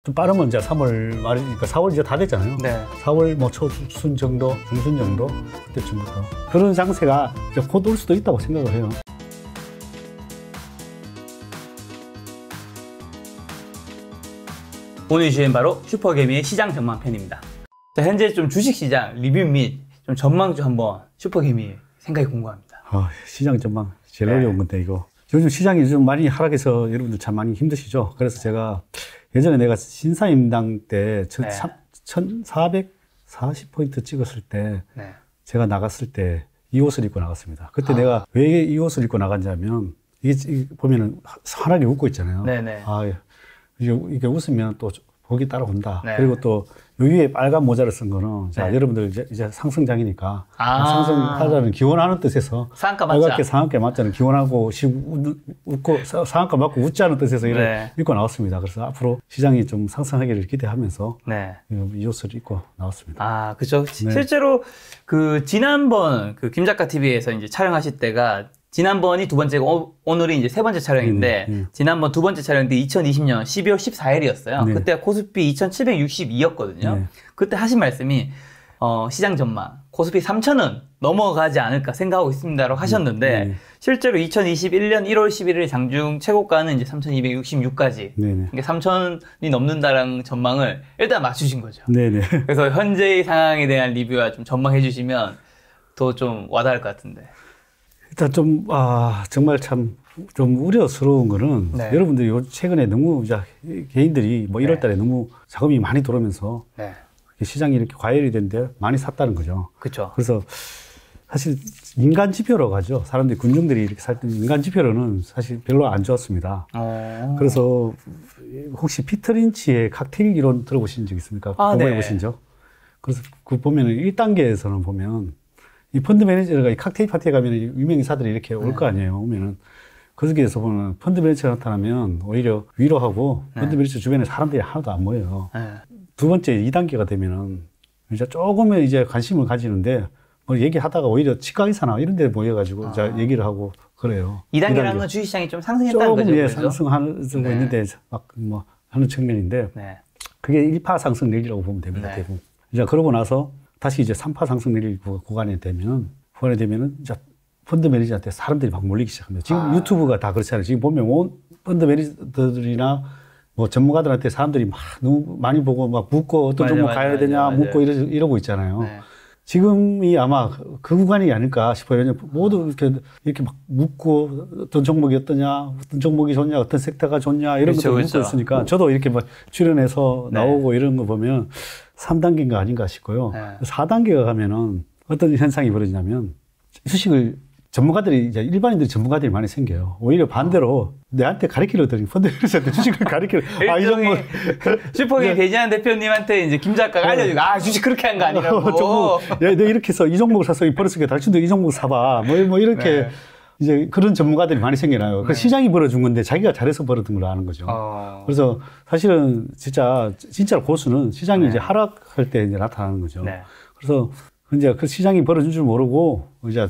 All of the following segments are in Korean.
좀 빠르면 이제 3월 말이니까 4월 이제 다 됐잖아요. 네. 4월 뭐 초순 정도, 중순 정도 그때쯤부터 그런 장세가 이제 곧 올 수도 있다고 생각을 해요. 오늘 주제는 바로 슈퍼개미의 시장 전망 편입니다. 자, 현재 좀 주식시장 리뷰 및 좀 전망 좀 한번 슈퍼개미 생각이 궁금합니다. 시장 전망 제일 어려운 건데 이거. 요즘 시장이 좀 많이 하락해서 여러분들 참 많이 힘드시죠? 그래서 제가 예전에 내가 신사임당 때 1440포인트 찍었을 때 제가 나갔을 때 이 옷을 입고 나갔습니다. 그때 내가 왜 이 옷을 입고 나갔냐면 이게 보면은 환하게 웃고 있잖아요. 네네. 이게 웃으면 또 복이 따라온다. 네. 그리고 또 위에 빨간 모자를 쓴 거는 자, 여러분들 이제 상승장이니까 상승하자는 기원하는 뜻에서 상한가 맞자. 빨갛게 상한가 맞자는 기원하고 웃고 상한가 맞고 웃자는 뜻에서 이를 입고 나왔습니다. 그래서 앞으로 시장이 좀 상승하기를 기대하면서 이 옷을 입고 나왔습니다. 그렇죠. 실제로 그 지난번 그 김작가 TV에서 이제 촬영하실 때가 지난번이 두 번째고 오늘이 이제 세 번째 촬영인데 지난번 두 번째 촬영인데 2020년 12월 14일이었어요. 그때 코스피 2762였거든요. 그때 하신 말씀이 시장 전망 코스피 3,000원 넘어가지 않을까 생각하고 있습니다라고 하셨는데 실제로 2021년 1월 11일 장중 최고가는 이제 3,266까지 이게 3,000원이 넘는다라는 전망을 일단 맞추신 거죠. 그래서 현재의 상황에 대한 리뷰와 좀 전망해 주시면 더 좀 와닿을 것 같은데. 일단 정말 참 좀 우려스러운 거는 여러분들이 최근에 너무 개인들이 뭐 1월 달에 너무 자금이 많이 들어오면서 시장이 이렇게 과열이 됐는데 많이 샀다는 거죠. 그렇죠. 그래서 사실 인간 지표라고 하죠. 사람들이 군중들이 이렇게 살 때 인간 지표로는 사실 별로 안 좋았습니다. 그래서 혹시 피터 린치의 칵테일 이론 들어보신 적 있습니까? 공부해 보신 적? 그래서 그 보면은 1단계에서는 보면 이 펀드 매니저가 이 칵테일 파티에 가면 유명인사들이 이렇게 올 거 아니에요. 오면은 거기에서 보면 펀드 매니저가 나타나면 오히려 위로하고 펀드 매니저 주변에 사람들이 하나도 안 모여요. 두 번째 2단계가 되면은 이제 조금은 이제 관심을 가지는데 뭐 얘기하다가 오히려 치과 의사나 이런 데 모여가지고 이제 얘기를 하고 그래요. 2단계라는 건 주식시장이 좀 상승했다는 거죠? 조금 상승하고 있는데 막 뭐 하는 측면인데 그게 1파 상승 내리라고 보면 됩니다. 대부분. 이제 그러고 나서 다시 이제 3파 상승 내릴 구간이 되면은 이제 펀드 매니저한테 사람들이 막 몰리기 시작합니다. 지금 유튜브가 다 그렇잖아요. 지금 보면 온 펀드 매니저들이나 뭐 전문가들한테 사람들이 막 너무 많이 보고 막 묻고 어떤 종목 가야 되냐 묻고 이러고 있잖아요. 지금이 아마 그 구간이 아닐까 싶어요. 왜냐면 모두 이렇게 막 묻고 어떤 종목이 어떠냐, 어떤 종목이 좋냐, 어떤 섹터가 좋냐 이런 것들 묻고 있으니까 저도 이렇게 막 출연해서 나오고 이런 거 보면 3단계인가 아닌가 싶고요. 4단계가 가면은 어떤 현상이 벌어지냐면 주식을 이제 일반인들이 전문가들이 많이 생겨요. 오히려 반대로 내한테 가르치려더니 펀드 매니저한테 주식을 가르치려. 이 종목. 슈퍼게임 배진환 대표님한테 이제 김 작가가 알려주고, 주식 그렇게 한 거 아니라고. 야, 너 이렇게 해서 이 종목을 사서 벌었으니까 당신도 이 종목 사봐. 뭐 이렇게 이제 그런 전문가들이 많이 생겨나요. 그 시장이 벌어준 건데 자기가 잘해서 벌어든 걸 아는 거죠. 그래서 사실은 진짜 고수는 시장이 이제 하락할 때 이제 나타나는 거죠. 그래서 이제 그 시장이 벌어진 줄 모르고 이제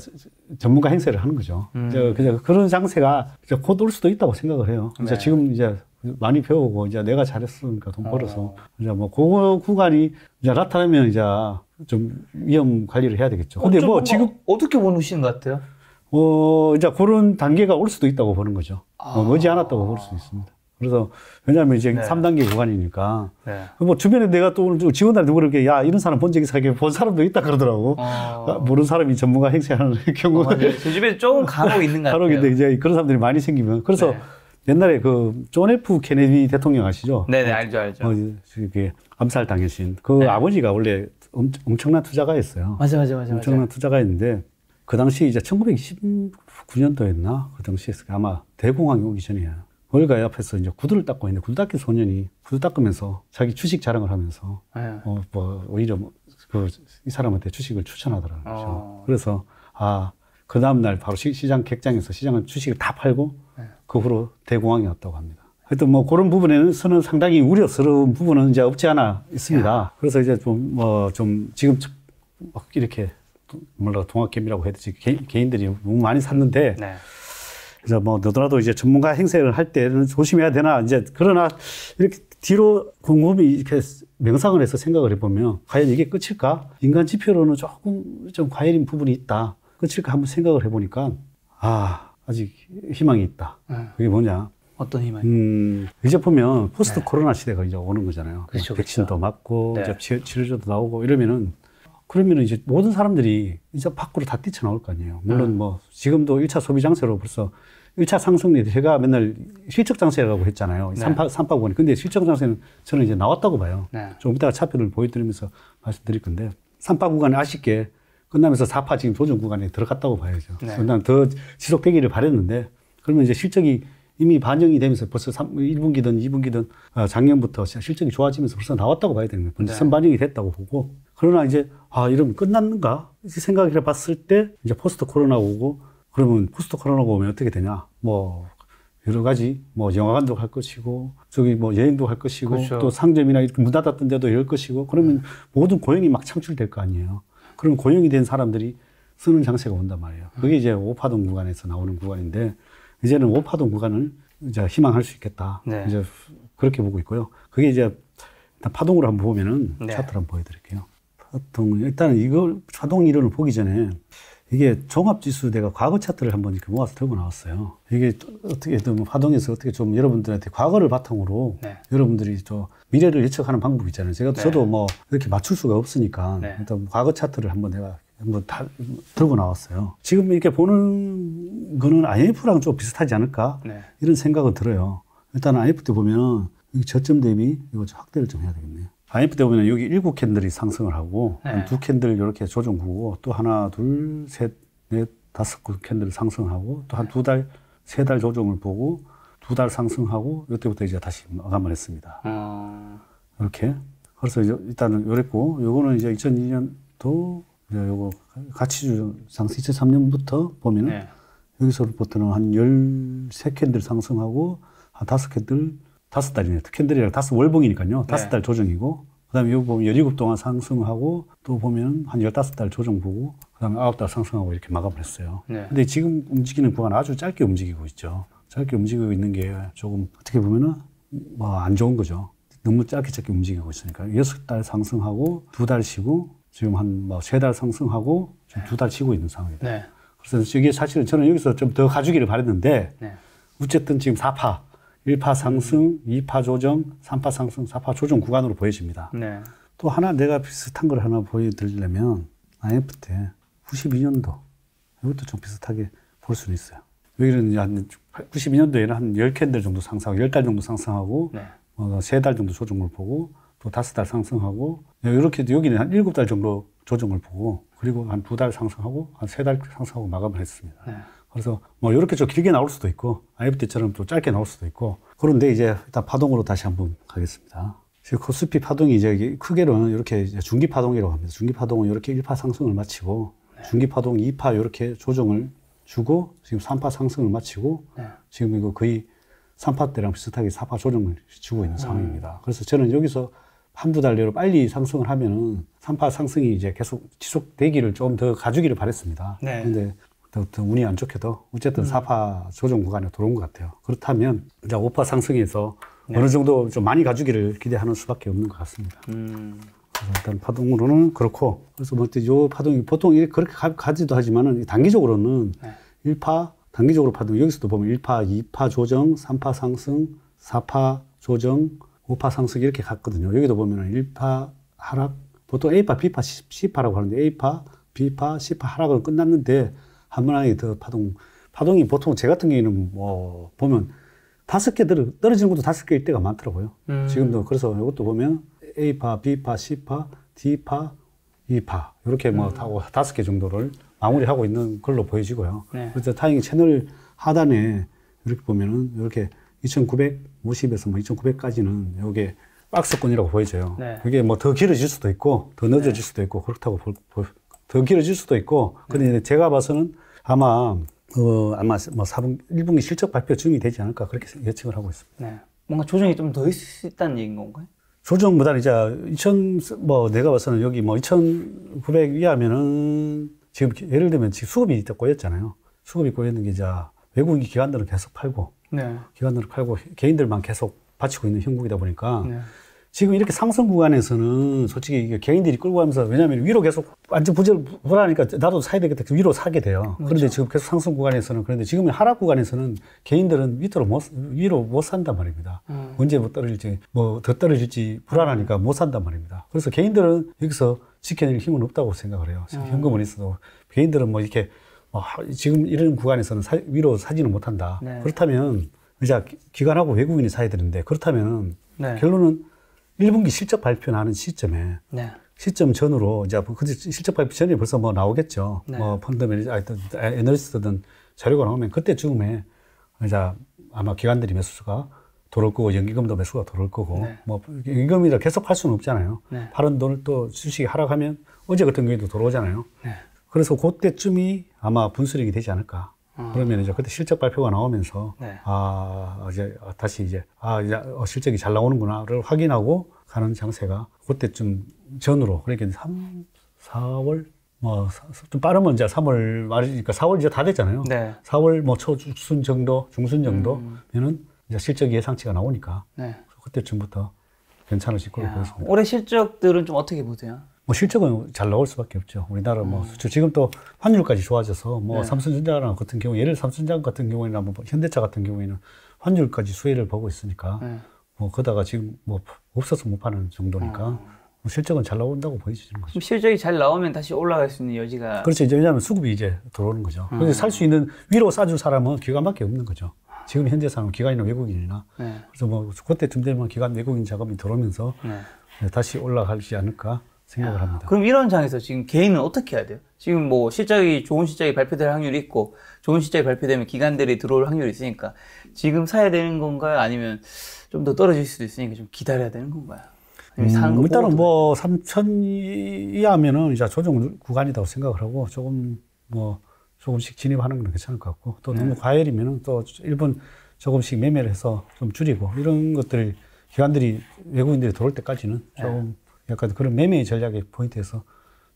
전문가 행세를 하는 거죠. 이제 그런 장세가 이제 곧 올 수도 있다고 생각을 해요. 이제 지금 이제 많이 배우고 이제 내가 잘했으니까 돈 벌어서 이제 뭐 그 구간이 이제 나타나면 이제 좀 위험 관리를 해야 되겠죠. 근데 뭐 지금 어떻게 보시는 것 같아요? 이제 그런 단계가 올 수도 있다고 보는 거죠. 머지않았다고 볼 수 있습니다. 그래서, 왜냐하면 이제 3단계 구간이니까. 뭐 주변에 내가 또 오늘 직원들한테 그렇게, 야, 이런 사람 본 적이 있어. 본 사람도 있다 그러더라고. 모르는 사람이 전문가 행세하는 경우가. 제 주변에 조금 간혹 있는 것 같아요. 간혹 있는데 이제 그런 사람들이 많이 생기면. 그래서 옛날에 존 F 케네디 대통령 아시죠? 네네, 알죠. 이렇게 암살 당하신. 아버지가 원래 엄청난 투자가였어요. 맞아. 엄청난 투자가였는데, 그 당시 이제 1929년도였나? 그 당시에 아마 대공황이 오기 전이에요. 월가의 앞에서 이제 구두를 닦고 있는데 구두 닦인 소년이 구두 닦으면서 자기 주식 자랑을 하면서 오히려 이 사람한테 주식을 추천하더라는 거죠. 그래서 그 다음날 바로 시장 객장에서 시장은 주식을 다 팔고 그 후로 대공황이 왔다고 합니다. 하여튼 뭐 그런 부분에서는 상당히 우려스러운 부분은 이제 없지 않아 있습니다. 그래서 이제 좀 지금 막 이렇게 동학개미라고 해야 되지 개인들이 너무 많이 샀는데 그래서 뭐 너도나도 이제 전문가 행세를 할 때는 조심해야 되나 이제 그러나 이렇게 뒤로 곰곰이 이렇게 명상을 해서 생각을 해보면 과연 이게 끝일까? 인간 지표로는 조금 좀 과열인 부분이 있다. 끝일까 한번 생각을 해보니까 아직 희망이 있다. 그게 뭐냐? 어떤 희망이? 이제 보면 포스트 코로나 시대가 이제 오는 거잖아요. 그렇죠, 백신도 그렇죠. 맞고 네. 이제 치료제도 나오고 그러면은 이제 모든 사람들이 이제 밖으로 다 뛰쳐나올 거 아니에요. 물론 뭐 지금도 1차 소비 장세로 벌써 1차 상승률이 제가 맨날 실적 장세라고 했잖아요. 네. 3파 구간이. 근데 실적 장세는 저는 이제 나왔다고 봐요. 네. 좀 이따가 차표를 보여드리면서 말씀드릴 건데 3파 구간이 아쉽게 끝나면서 4파 지금 조정 구간에 들어갔다고 봐야죠. 네. 난 더 지속되기를 바랬는데 그러면 이제 실적이 이미 반영이 되면서 벌써 1분기든 2분기든 작년부터 실적이 좋아지면서 벌써 나왔다고 봐야 되는 거예요. 네. 선반영이 됐다고 보고. 그러나 이제 이러면 끝났는가? 이렇게 생각을 해봤을 때 이제 포스트 코로나가 오고 그러면 포스트 코로나가 오면 어떻게 되냐? 뭐 여러 가지 뭐 영화관도 갈 것이고 저기 뭐 여행도 할 것이고 그렇죠. 또 상점이나 이렇게 문 닫았던 데도 열 것이고 그러면 모든 고용이 막 창출될 거 아니에요. 그럼 고용이 된 사람들이 쓰는 장세가 온단 말이에요. 그게 이제 5파동 구간에서 나오는 구간인데 이제는 5파동 구간을 이제 희망할 수 있겠다. 네. 이제 그렇게 보고 있고요. 그게 이제 일단 파동으로 한번 보면은 네. 차트를 한번 보여드릴게요. 파동 일단은 이걸 파동 이론을 보기 전에 이게 종합지수 내가 과거 차트를 한번 이렇게 모아서 들고 나왔어요. 이게 어떻게든 파동에서 어떻게 좀 여러분들한테 과거를 바탕으로 네. 여러분들이 저 미래를 예측하는 방법이 있잖아요. 네. 저도 뭐 이렇게 맞출 수가 없으니까 네. 일단 과거 차트를 한번 내가 한번 다 들고 나왔어요. 지금 이렇게 보는 거는 IMF랑 좀 비슷하지 않을까? 네. 이런 생각은 들어요. 일단 IMF 때 보면 이 저점 대비 이거 좀 확대를 좀 해야 되겠네요. IMF 때 보면 여기 7캔들이 상승을 하고 네. 한 2캔들 이렇게 조정구고 또 하나, 둘, 셋, 넷, 5캔들 상승하고 또 한 2달, 3달 조정을 보고 2달 상승하고 이때부터 이제 다시 마감을 했습니다. 이렇게. 그래서 이제 일단은 요랬고 요거는 이제 2002년도 요거 가치주 상승 2003년부터 보면은 네. 여기서부터는 한 13캔들 상승하고 한 5캔들 5달이네요. 캔들이랑 5월봉이니까요. 5달 조정이고 그 다음에 여기 보면 17동안 상승하고 또 보면 한 15달 조정 보고 그 다음에 9달 상승하고 이렇게 마감을 했어요. 네. 근데 지금 움직이는 구간은 아주 짧게 움직이고 있죠. 짧게 움직이고 있는 게 조금 어떻게 보면은 뭐 안 좋은 거죠. 너무 짧게 움직이고 있으니까 6달 상승하고 2달 쉬고 지금 한 뭐 3달 상승하고 지금 2달 쉬고 있는 상황입니다. 네. 그래서 이게 사실은 저는 여기서 좀 더 가주기를 바랬는데 네. 어쨌든 지금 4파 1파 상승, 2파 조정, 3파 상승, 4파 조정 구간으로 보여집니다. 네. 또 하나 내가 비슷한 걸 하나 보여드리려면 IMF 때 92년도 이것도 좀 비슷하게 볼 수는 있어요. 여기는 한 92년도에는 한 10캔들 정도 상승하고 10달 정도 상승하고 네. 3달 정도 조정을 보고 또 5달 상승하고 이렇게 여기는 한 7달 정도 조정을 보고 그리고 한 2달 상승하고 한 3달 상승하고 마감을 했습니다. 네. 그래서 뭐 이렇게 좀 길게 나올 수도 있고 IMF 때처럼 또 짧게 나올 수도 있고 그런데 이제 일단 파동으로 다시 한번 가겠습니다. 지금 코스피 파동이 이제 크게는 이렇게 중기 파동이라고 합니다. 중기 파동은 이렇게 1파 상승을 마치고 중기 파동 2파 이렇게 조정을 주고 지금 3파 상승을 마치고 지금 이거 거의 3파 때랑 비슷하게 4파 조정을 주고 있는 상황입니다. 그래서 저는 여기서 한두 달 내로 빨리 상승을 하면은 3파 상승이 이제 계속 지속되기를 좀 더 가주기를 바랬습니다. 네. 근데 더 운이 안 좋게도 어쨌든 4파 조정 구간에 들어온 것 같아요. 그렇다면 이제 5파 상승에서 어느 정도 좀 많이 가주기를 기대하는 수밖에 없는 것 같습니다. 그래서 일단 파동으로는 그렇고 그래서 뭐 요 파동이 보통 그렇게 가지도 하지만은 단기적으로는 1파 단기적으로 파동 여기서도 보면 1파, 2파 조정, 3파 상승, 4파 조정, 5파 상승 이렇게 갔거든요. 여기도 보면은 1파 하락 보통 A파, B파, C파라고 하는데 A파, B파, C파 하락은 끝났는데 한 번에 더 파동이 보통 제 같은 경우에는 뭐 보면 5개 떨어지는 것도 5개일 때가 많더라고요. 지금도 그래서 이것도 보면 A파, B파, C파, D파, E파 이렇게 뭐 하고 5개 정도를 마무리하고 있는 걸로 보여지고요. 네. 그래서 다행히 채널 하단에 이렇게 보면은 이렇게 2,950에서 뭐 2,900까지는 이게 박스권이라고 보여져요. 네. 그게 뭐 더 길어질 수도 있고 더 늦어질 수도 있고 그렇다고 더 길어질 수도 있고 근데 제가 봐서는 아마 뭐 1분기 실적 발표 중이 되지 않을까 그렇게 예측을 하고 있습니다. 네. 뭔가 조정이 좀 더 있다는 얘기인 건가요? 조정보다는 이제 내가 봐서는 여기 뭐 2,900 이하면은 지금 예를 들면 지금 수급이 꼬였잖아요. 수급이 꼬였는 게 이제 외국인 기관들은 계속 팔고, 네. 기관들은 팔고, 개인들만 계속 바치고 있는 형국이다 보니까, 네. 지금 이렇게 상승 구간에서는 솔직히 이게 개인들이 끌고 가면서, 왜냐하면 위로 계속 완전 불안하니까 나도 사야 되겠다. 위로 사게 돼요. 그렇죠. 그런데 지금 계속 상승 구간에서는, 그런데 지금 하락 구간에서는 개인들은 위로 못 산단 말입니다. 언제 뭐 떨어질지, 뭐 더 떨어질지 불안하니까 못 산단 말입니다. 그래서 개인들은 여기서 지켜낼 힘은 없다고 생각을 해요. 현금은 있어도. 개인들은 뭐 이렇게, 지금 이런 구간에서는 위로 사지는 못한다. 네. 그렇다면, 이제 기관하고 외국인이 사야 되는데, 그렇다면 네. 결론은 1분기 실적 발표 나는 시점에 네. 시점 전으로 이제 실적 발표 전에 벌써 뭐 나오겠죠. 네. 뭐 펀드 매니저, 애널리스트든 자료가 나오면 그때쯤에 이제 아마 기관들이 매수가 들어올 거고 연기금도 매수가 들어올 거고 네. 뭐 연기금이라 계속 팔 수는 없잖아요. 네. 파는 돈을 또 주식이 하락하면 어제 같은 경우에도 들어오잖아요. 네. 그래서 그때쯤이 아마 분수령이 되지 않을까. 그러면 이제 그때 실적 발표가 나오면서, 네. 이제 다시 이제 실적이 잘 나오는구나를 확인하고 가는 장세가 그때쯤 전으로, 그러니까 4월, 좀 빠르면 이제 3월 말이니까 4월 이제 다 됐잖아요. 네. 4월 뭐 중순 정도면은 이제 실적 예상치가 나오니까. 네. 그때쯤부터 괜찮으실 거로 보였습니다. 올해 실적들은 좀 어떻게 보세요? 뭐 실적은 잘 나올 수밖에 없죠. 우리나라 뭐 수출 지금 또 환율까지 좋아져서 뭐 네. 삼성전자 같은 경우, 예를 삼성전자 같은 경우에나 뭐 현대차 같은 경우에는 환율까지 수혜를 보고 있으니까 네. 뭐 그러다가 지금 뭐 없어서 못 파는 정도니까 뭐 실적은 잘 나온다고 보여지는 거죠. 그럼 실적이 잘 나오면 다시 올라갈 수 있는 여지가. 그렇죠. 이제 왜냐하면 수급이 이제 들어오는 거죠. 근데 살 수 있는 위로 싸줄 사람은 기관밖에 없는 거죠. 지금 현재 사람은 기관이나 외국인이나. 네. 그래서 뭐 그때쯤 되면 기관 외국인 자금이 들어오면서 네. 다시 올라가지 않을까 생각을 합니다. 그럼 이런 장에서 지금 개인은 어떻게 해야 돼요? 지금 뭐 좋은 실적이 발표될 확률이 있고, 좋은 실적이 발표되면 기관들이 들어올 확률이 있으니까, 지금 사야 되는 건가요? 아니면 좀 더 떨어질 수도 있으니까 좀 기다려야 되는 건가요? 일단은 뭐 3천 이하면은 이제 조정 구간이라고 생각을 하고 조금씩 진입하는 건 괜찮을 것 같고, 또 너무 과열이면은 또 일본 조금씩 매매를 해서 좀 줄이고, 이런 것들을 기관들이 외국인들이 들어올 때까지는 좀 약간 그런 매매 전략의 포인트에서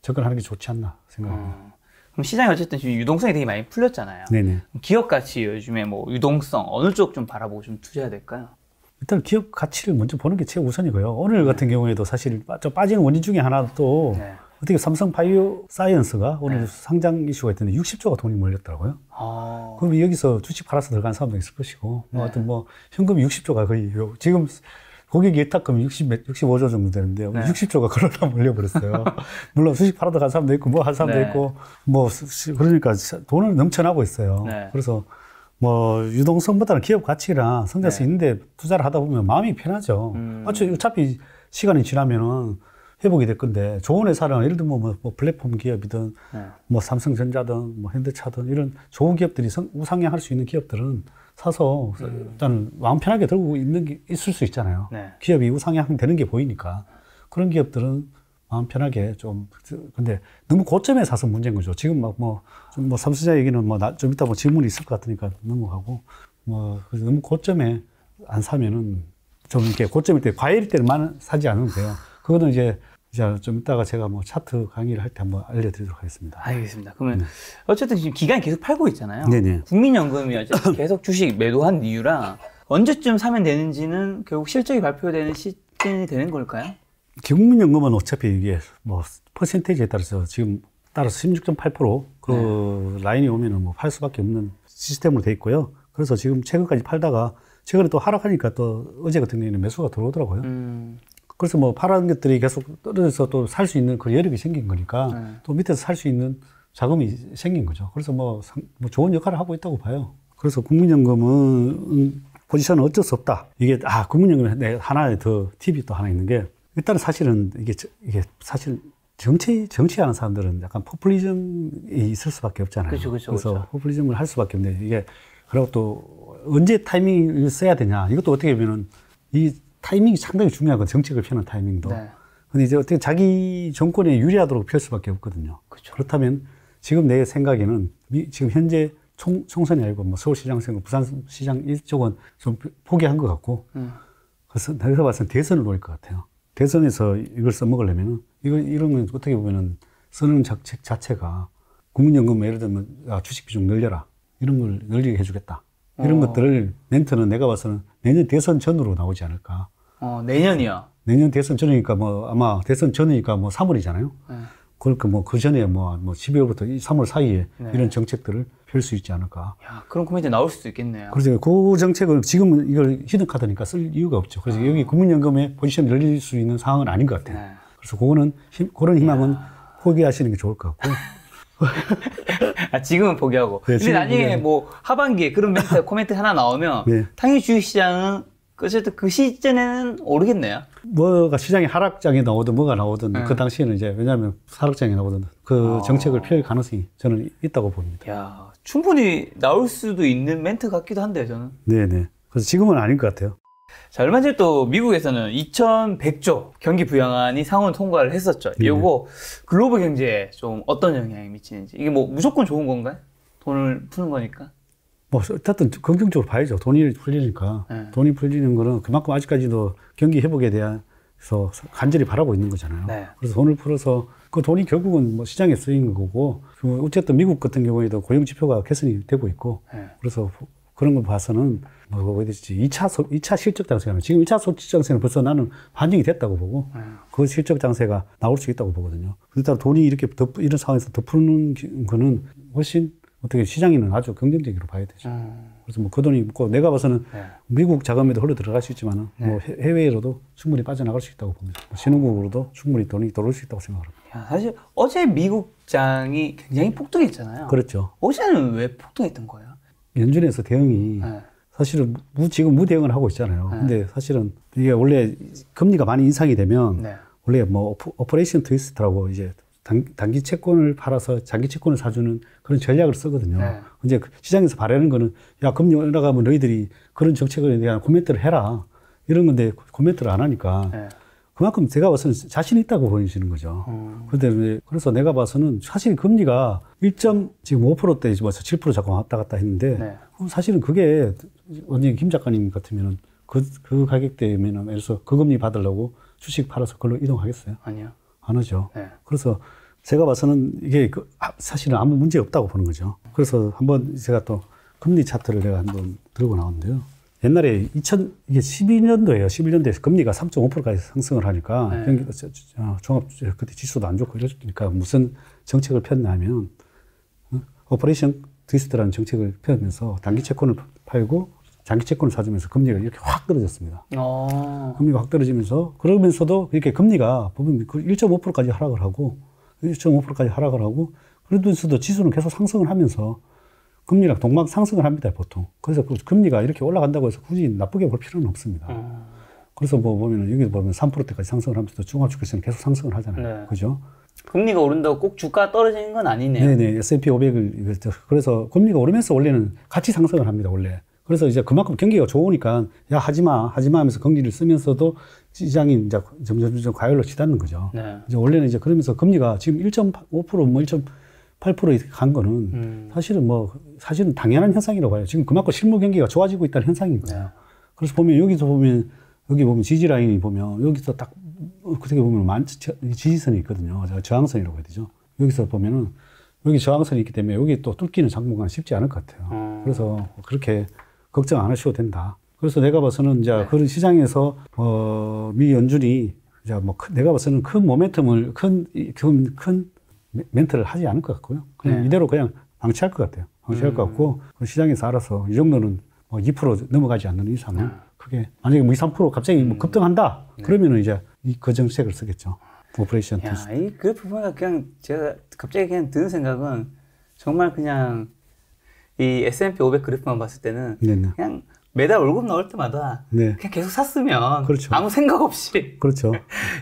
접근하는 게 좋지 않나 생각합니다. 그럼 시장이 어쨌든 지금 유동성이 되게 많이 풀렸잖아요. 네네. 기업 가치 요즘에 뭐 유동성 어느 쪽 좀 바라보고 좀 투자해야 될까요? 일단 기업 가치를 먼저 보는 게 최우선이고요. 오늘 같은 경우에도 사실 좀 빠지는 원인 중에 하나도 어떻게 삼성 바이오 사이언스가 오늘 상장 이슈가 있던데 60조가 돈이 몰렸더라고요. 그럼 여기서 주식 팔아서 들어간 사람도 있을 것이고, 뭐 하여튼 뭐 현금이 60조가 거의 지금 고객 예탁금이 65조 정도 되는데 60조가 그러다 몰려버렸어요. 물론 주식 팔아 들어간 사람도 있고 뭐 한 사람도 있고 뭐 그러니까 돈을 넘쳐나고 있어요. 그래서 뭐 유동성보다는 기업 가치나 성장성 있는데 투자를 하다 보면 마음이 편하죠. 어차피 시간이 지나면은 회복이 될 건데, 좋은 회사는 예를 들면 뭐 플랫폼 기업이든 뭐 삼성전자든 뭐 현대차든 이런 좋은 기업들이 우상향할 수 있는 기업들은 사서 일단 마음 편하게 들고 있을 수 있잖아요. 기업이 우상향 되는 게 보이니까. 그런 기업들은 마음 편하게 근데 너무 고점에 사서 문제인 거죠. 지금 뭐 삼성전자 얘기는 좀 이따 질문이 있을 것 같으니까 넘어가고, 그래서 너무 고점에 안 사면은 좀 이렇게 고점일 때, 과열일 때만 사지 않으면 돼요. 그거는 이제 좀 이따가 제가 뭐 차트 강의를 할 때 한번 알려드리도록 하겠습니다. 알겠습니다. 그러면 어쨌든 지금 기관이 계속 팔고 있잖아요. 네네. 국민연금이 어쨌든 계속 주식 매도한 이유랑 언제쯤 사면 되는지는 결국 실적이 발표되는 시점이 되는 걸까요? 국민연금은 어차피 이게 뭐 퍼센테이지에 따라서 지금 따라서 16.8% 그 라인이 오면은 뭐 팔 수밖에 없는 시스템으로 돼 있고요. 그래서 지금 최근까지 팔다가 최근에 또 하락하니까 또 어제 같은 경우에는 매수가 들어오더라고요. 그래서 뭐 파란 것들이 계속 떨어져서 또 살 수 있는 그 여력이 생긴 거니까 또 밑에서 살 수 있는 자금이 생긴 거죠. 그래서 뭐 좋은 역할을 하고 있다고 봐요. 그래서 국민연금은 포지션은 어쩔 수 없다. 이게 국민연금에 하나의 더 팁이 또 하나 있는 게, 일단은 사실은 이게 사실 정치하는 사람들은 약간 포퓰리즘이 있을 수밖에 없잖아요. 그래서 포퓰리즘을 할 수밖에 없는데, 이게 그리고 또 언제 타이밍을 써야 되냐, 이것도 어떻게 보면은 이 타이밍이 상당히 중요하거든요. 정책을 펴는 타이밍도. 근데 이제 어떻게 자기 정권에 유리하도록 펼 수밖에 없거든요. 그렇다면 지금 내 생각에는 지금 현재 총선이 아니고 뭐 서울시장 선거, 부산시장 이쪽은 좀 포기한 것 같고, 그래서 내가 봤을 때 대선을 노릴 것 같아요. 대선에서 이걸 써먹으려면은 이런 건 어떻게 보면은 쓰는 정책 자체가 국민연금 예를 들면 주식 비중 늘려라, 이런 걸 늘리게 해주겠다. 이런 것들을 멘트는 내가 봐서는 내년 대선 전으로 나오지 않을까. 내년이요? 내년 대선 전이니까 뭐 아마 대선 전이니까 뭐 3월이잖아요. 그러니까 뭐 그 전에 뭐 12월부터 3월 사이에 이런 정책들을 펼 수 있지 않을까. 야, 그런 코멘트 나올 수도 있겠네요. 그래서 그 정책을 지금은 이걸 히든카드니까 쓸 이유가 없죠. 그래서 여기 국민연금의 포지션을 늘릴 수 있는 상황은 아닌 것 같아요. 그래서 그거는 그런 희망은 포기하시는 게 좋을 것 같고. 지금은 포기하고. 네, 근데 나중에 뭐 하반기에 그런 멘트, 코멘트 하나 나오면 당연히 주식시장은 어쨌든 그 시즌에는 오르겠네요. 뭐가 시장이 하락장에 나오든 뭐가 나오든 그 당시에는 이제 왜냐하면 하락장에 나오든 그 정책을 펼 가능성이 저는 있다고 봅니다. 야, 충분히 나올 수도 있는 멘트 같기도 한데요, 저는. 네네. 그래서 지금은 아닌 것 같아요. 자, 얼마 전에 또 미국에서는 2100조 경기 부양안이 상원 통과를 했었죠. 이거 글로벌 경제에 좀 어떤 영향이 미치는지. 이게 뭐 무조건 좋은 건가요? 돈을 푸는 거니까? 뭐 어쨌든 긍정적으로 봐야죠. 돈이 풀리니까. 돈이 풀리는 거는 그만큼 아직까지도 경기 회복에 대해서 간절히 바라고 있는 거잖아요. 그래서 돈을 풀어서 그 돈이 결국은 뭐 시장에 쓰이는 거고, 어쨌든 미국 같은 경우에도 고용 지표가 개선이 되고 있고, 그래서 그런 걸 봐서는 뭐가 되지 2차 실적 장세가 지금 1차 실적 장세는 벌써 나는 반영이 됐다고 보고 그 실적 장세가 나올 수 있다고 보거든요. 일단 돈이 이렇게 이런 상황에서 더 푸는 거는 훨씬 어떻게 시장에는 아주 긍정적으로 봐야 되죠. 그래서 뭐 그 돈이 꼭 내가 봐서는 미국 자금에도 흘러 들어갈 수 있지만은 뭐 해외로도 충분히 빠져나갈 수 있다고 봅니다. 신흥국으로도 충분히 돈이 들어올 수 있다고 생각합니다. 사실 어제 미국장이 굉장히 폭등했잖아요. 그렇죠. 어제는 왜 폭등했던 거예요? 연준에서 대응이 사실은 지금 무대응을 하고 있잖아요. 근데 사실은 이게 원래 금리가 많이 인상이 되면 원래 뭐 오퍼레이션 트위스트라고 이제 단기 채권을 팔아서 장기 채권을 사주는 그런 전략을 쓰거든요. 이제 시장에서 바라는 거는 야 금리 올라가면 너희들이 그런 정책에 대한 코멘트를 해라 이런 건데 코멘트를 안 하니까 그만큼 제가 봐서는 자신 있다고 보여지는 거죠. 그런데 그래서 내가 봐서는 사실 금리가 지금 5%대에서 7% 자꾸 왔다 갔다 했는데 사실은 그게 원래 김 작가님 같으면은 그 가격대면은 그래서 그 금리 받으려고 주식 팔아서 그걸로 이동하겠어요? 아니요. 안 하죠. 그래서 제가 봐서는 이게 사실은 아무 문제 없다고 보는 거죠. 그래서 한번 제가 또 금리 차트를 내가 한번 들고 나왔는데요. 옛날에 이게 12년도에요. 11년도에 금리가 3.5%까지 상승을 하니까 종합 그때 지수도 안 좋고 이러니까 무슨 정책을 폈냐면 오퍼레이션 트위스트라는 정책을 펴면서 단기 채권을 팔고 장기 채권을 사주면서 금리가 이렇게 확 떨어졌습니다. 금리가 확 떨어지면서 그러면서도 이렇게 금리가 보면 1.5%까지 하락을 하고 1.5%까지 하락을 하고 그러면서도 지수는 계속 상승을 하면서 금리랑 동막 상승을 합니다, 보통. 그래서 그 금리가 이렇게 올라간다고 해서 굳이 나쁘게 볼 필요는 없습니다. 그래서 뭐 보면은 여기 보면 3%대까지 상승을 하면서도 종합주가시는 계속 상승을 하잖아요. 그죠? 금리가 오른다고 꼭 주가 떨어지는 건 아니네요. 네네. S&P 500을, 그래서 금리가 오르면서 원래는 같이 상승을 합니다, 원래. 그래서 이제 그만큼 경기가 좋으니까, 야, 하지마 하면서 금리를 쓰면서도 시장이 이제 점점 과열로 치닫는 거죠. 이제 원래는 이제 그러면서 금리가 지금 1.5%, 뭐 1.8% 이렇게 간 거는 사실은 당연한 현상이라고 봐요. 지금 그만큼 실무 경기가 좋아지고 있다는 현상인 거예요. 그래서 여기 보면 지지라인이 보면 여기서 딱 어떻게 보면 지지선이 있거든요. 저항선이라고 해야 되죠. 여기서 보면은 여기 저항선이 있기 때문에 여기 또 뚫기는 당분간 쉽지 않을 것 같아요. 그래서 그렇게 걱정 안 하셔도 된다. 그래서 내가 봐서는 이제 그런 시장에서 미 연준이 이제 내가 봐서는 큰 모멘텀을 큰 멘트를 하지 않을 것 같고요. 그냥 이대로 그냥 방치할 것 같아요. 방치할 것 같고 시장에서 알아서 이 정도는 2% 넘어가지 않는 이상은 크게 만약에 2, 3% 갑자기 급등한다. 그러면은 이제 그 정책을 쓰겠죠. 오퍼레이션 테스트. 이 그래프 보니까 그냥 제가 갑자기 그냥 드는 생각은 정말 그냥 이 S&P 500 그래프만 봤을 때는 그냥 매달 월급 나올 때마다 그냥 계속 샀으면 아무 생각 없이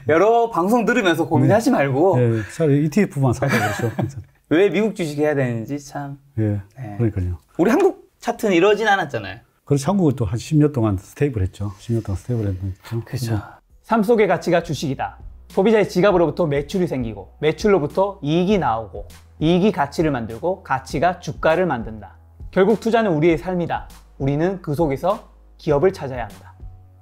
여러 방송 들으면서 고민하지 말고 차라리 ETF만 사도 그렇죠. 왜 미국 주식 해야 되는지 참. 그러니까요. 우리 한국 차트는 이러진 않았잖아요. 그렇죠. 한국은 또 한 10년 동안 스테이블 했죠. 10년 동안 스테이블 했죠. 그렇죠. 삶 속의 가치가 주식이다. 소비자의 지갑으로부터 매출이 생기고 매출로부터 이익이 나오고 이익이 가치를 만들고 가치가 주가를 만든다. 결국 투자는 우리의 삶이다. 우리는 그 속에서 기업을 찾아야 한다.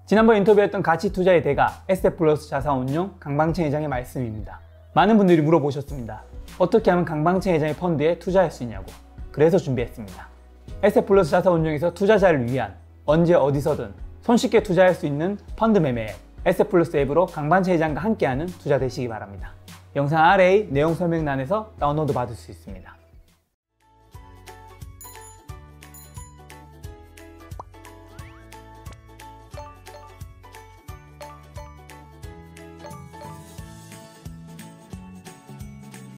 지난번 인터뷰했던 가치 투자의 대가 에셋플러스 자산운용 강방채 회장의 말씀입니다. 많은 분들이 물어보셨습니다. 어떻게 하면 강방채 회장의 펀드에 투자할 수 있냐고. 그래서 준비했습니다. 에셋플러스 자산운용에서 투자자를 위한 언제 어디서든 손쉽게 투자할 수 있는 펀드 매매 앱 에셋플러스 앱으로 강반채 회장과 함께하는 투자 되시기 바랍니다. 영상 아래의 내용 설명란에서 다운로드 받을 수 있습니다.